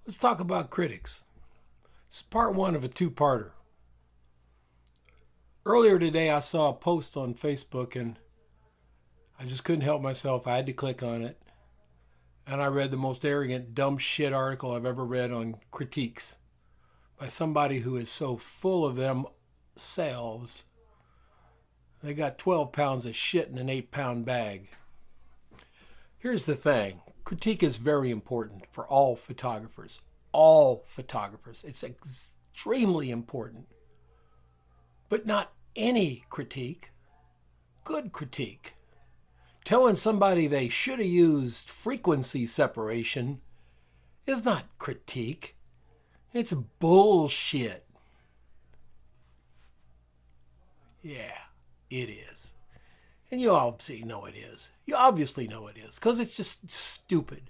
Let's talk about critics. It's part one of a two-parter. Earlier today, I saw a post on Facebook and I just couldn't help myself. I had to click on it. And I read the most arrogant, dumb shit article I've ever read on critiques by somebody who is so full of themselves. They got 12 pounds of shit in an 8-pound bag. Here's the thing. Critique is very important for all photographers. All photographers. It's extremely important. But not any critique. Good critique. Telling somebody they should have used frequency separation is not critique. It's bullshit. Yeah, it is. And you obviously know it is. You obviously know it is because it's just stupid.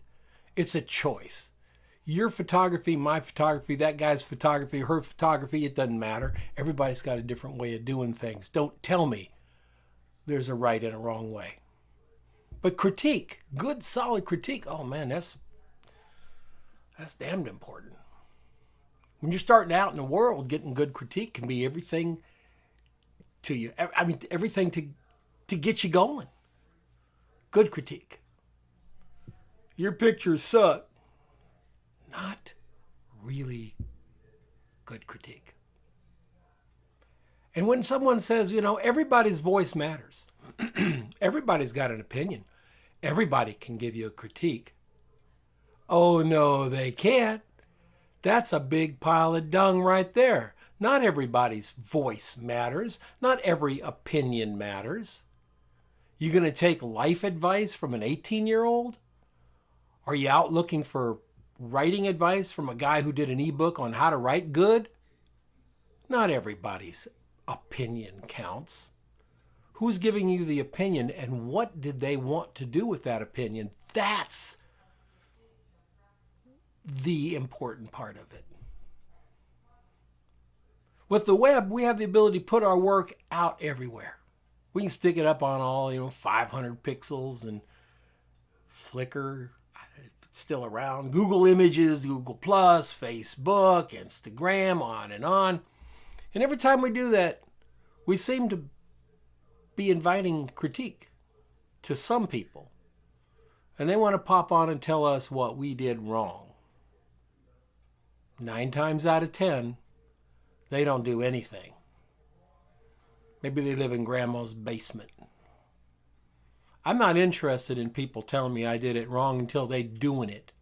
It's a choice. Your photography, my photography, that guy's photography, her photography, it doesn't matter. Everybody's got a different way of doing things. Don't tell me there's a right and a wrong way. But critique, good solid critique, oh man, that's damned important. When you're starting out in the world, getting good critique can be everything to you. I mean, everything to get you going. Good critique. Your pictures suck. Not really good critique. And when someone says, everybody's voice matters. Everybody's got an opinion. Everybody can give you a critique. Oh, no, they can't. That's a big pile of dung right there. Not everybody's voice matters. Not every opinion matters. You going to take life advice from an 18-year-old? Are you out looking for writing advice from a guy who did an ebook on how to write good? Not everybody's opinion counts. Who's giving you the opinion and what did they want to do with that opinion? That's the important part of it. With the web, we have the ability to put our work out everywhere. We can stick it up on all, 500 pixels and Flickr, still around, Google Images, Google Plus, Facebook, Instagram, on. And every time we do that, we seem to be inviting critique to some people. And they want to pop on and tell us what we did wrong. 9 times out of 10, they don't do anything. Maybe they live in grandma's basement. I'm not interested in people telling me I did it wrong until they're doing it.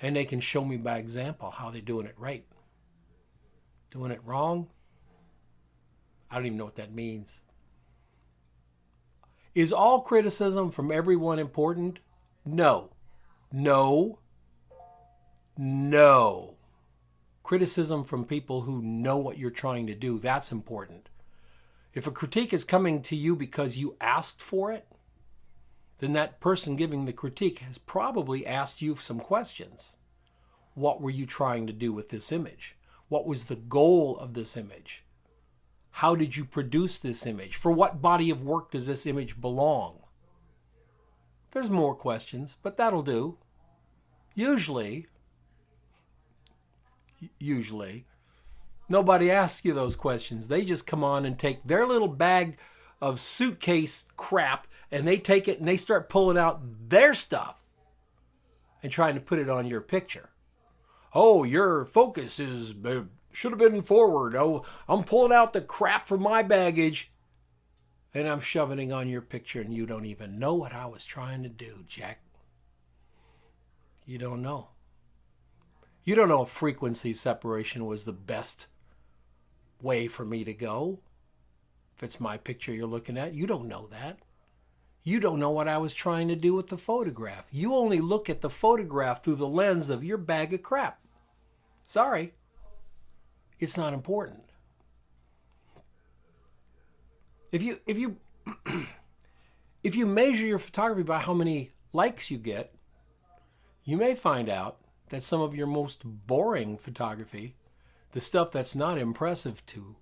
And they can show me by example how they're doing it right. Doing it wrong? I don't even know what that means. Is all criticism from everyone important? No. No. No. Criticism from people who know what you're trying to do, that's important. If a critique is coming to you because you asked for it, then that person giving the critique has probably asked you some questions. What were you trying to do with this image? What was the goal of this image? How did you produce this image? For what body of work does this image belong? There's more questions, but that'll do. Usually, nobody asks you those questions. They just come on and take their little bag of suitcase crap and they take it and they start pulling out their stuff and trying to put it on your picture. Oh, your focus should have been forward. Oh, I'm pulling out the crap from my baggage and I'm shoving it on your picture and you don't even know what I was trying to do, Jack. You don't know. You don't know if frequency separation was the best way for me to go. If it's my picture you're looking at, you don't know that. You don't know what I was trying to do with the photograph. You only look at the photograph through the lens of your bag of crap. Sorry. It's not important. If you if you measure your photography by how many likes you get, you may find out that some of your most boring photography, the stuff that's not impressive to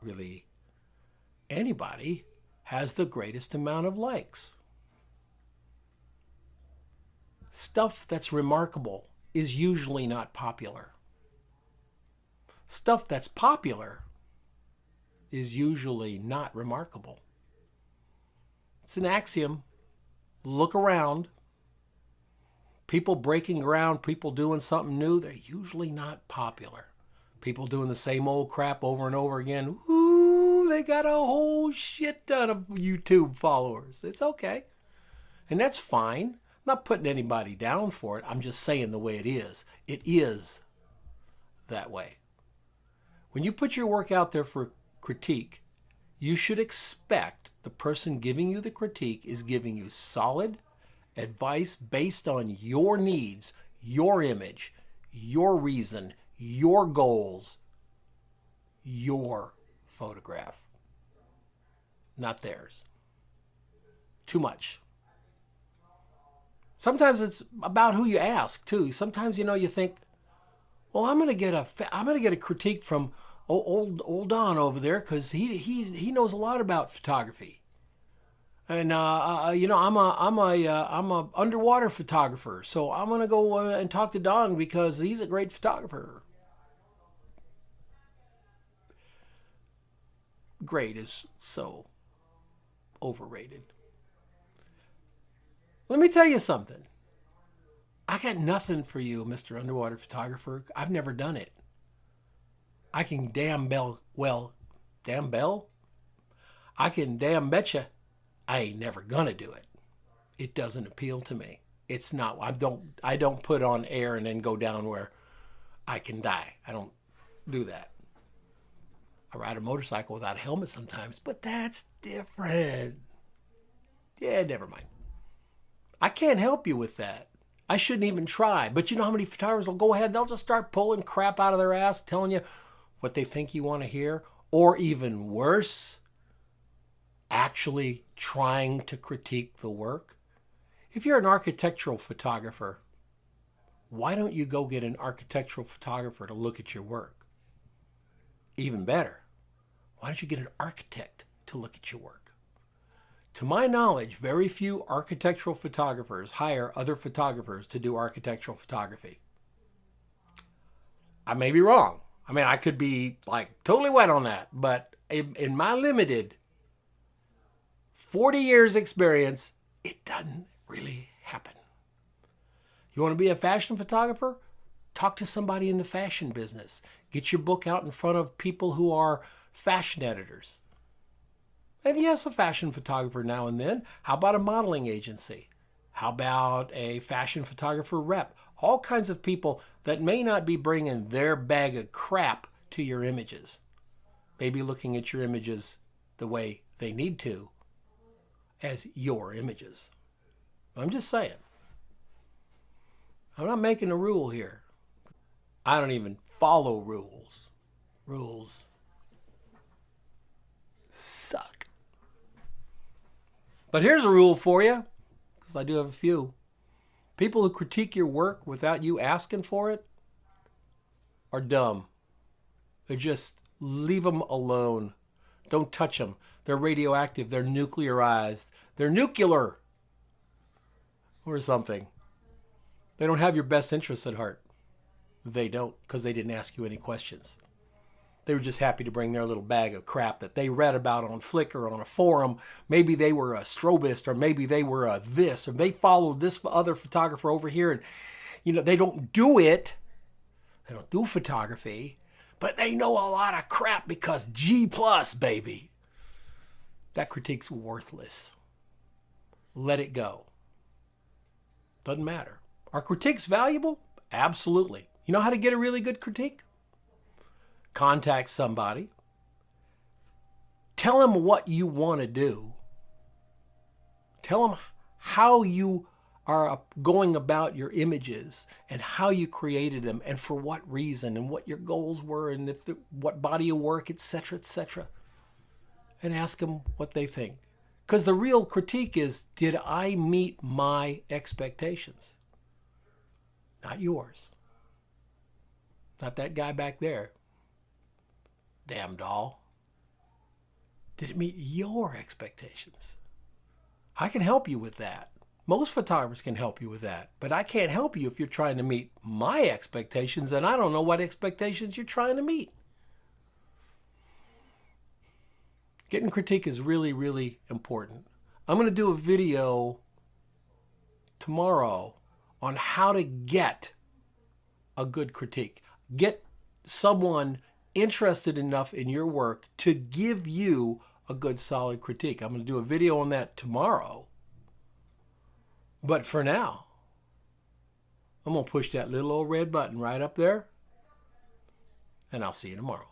really anybody, has the greatest amount of likes. Stuff that's remarkable is usually not popular. Stuff that's popular is usually not remarkable. It's an axiom. Look around. People breaking ground, people doing something new, they're usually not popular. People doing the same old crap over and over again, ooh, they got a whole shit ton of YouTube followers. It's okay. And that's fine. I'm not putting anybody down for it. I'm just saying the way it is. It is that way. When you put your work out there for critique, you should expect the person giving you the critique is giving you solid advice based on your needs, your image, your reason, your goals, your photograph, not theirs. Too much. Sometimes it's about who you ask too. Sometimes you think, well, I'm gonna get a critique from old Don over there because he knows a lot about photography. And I'm a underwater photographer, so I'm gonna go and talk to Don because he's a great photographer. Great is so overrated. Let me tell you something. I got nothing for you, Mr. Underwater Photographer. I've never done it. I can damn betcha I ain't never gonna do it. It doesn't appeal to me. It's not. I don't put on air and then go down where I can die. I don't do that. I ride a motorcycle without a helmet sometimes, but that's different. Yeah, never mind. I can't help you with that. I shouldn't even try. But you know how many photographers will go ahead, they'll just start pulling crap out of their ass, telling you what they think you want to hear, or even worse, actually trying to critique the work. If you're an architectural photographer, why don't you go get an architectural photographer to look at your work? Even better, why don't you get an architect to look at your work? To my knowledge, very few architectural photographers hire other photographers to do architectural photography. I may be wrong. I mean, I could be totally wet on that, but in my limited 40 years experience, it doesn't really happen. You want to be a fashion photographer? Talk to somebody in the fashion business. Get your book out in front of people who are fashion editors. And yes, a fashion photographer now and then. How about a modeling agency? How about a fashion photographer rep? All kinds of people that may not be bringing their bag of crap to your images. Maybe looking at your images the way they need to, as your images. I'm just saying. I'm not making a rule here. I don't even follow rules. Rules suck. But here's a rule for you, because I do have a few. People who critique your work without you asking for it are dumb. They just leave them alone. Don't touch them. They're radioactive. They're nuclearized. They're nuclear. Or something. They don't have your best interests at heart. They don't, because they didn't ask you any questions. They were just happy to bring their little bag of crap that they read about on Flickr or on a forum. Maybe they were a strobist, or maybe they were a this, or they followed this other photographer over here. And, they don't do it. They don't do photography, but they know a lot of crap because G+, baby. That critique's worthless. Let it go. Doesn't matter. Are critiques valuable? Absolutely. You know how to get a really good critique? Contact somebody. Tell them what you want to do. Tell them how you are going about your images and how you created them and for what reason and what your goals were and what body of work, etc., etc. And ask them what they think. Because the real critique is, did I meet my expectations? Not yours. Not that guy back there. Damn doll. Did it meet your expectations? I can help you with that. Most photographers can help you with that, but I can't help you if you're trying to meet my expectations, and I don't know what expectations you're trying to meet. Getting critique is really, really important. I'm going to do a video tomorrow on how to get a good critique. Get someone interested enough in your work to give you a good, solid critique. I'm going to do a video on that tomorrow. But for now, I'm going to push that little old red button right up there, and I'll see you tomorrow.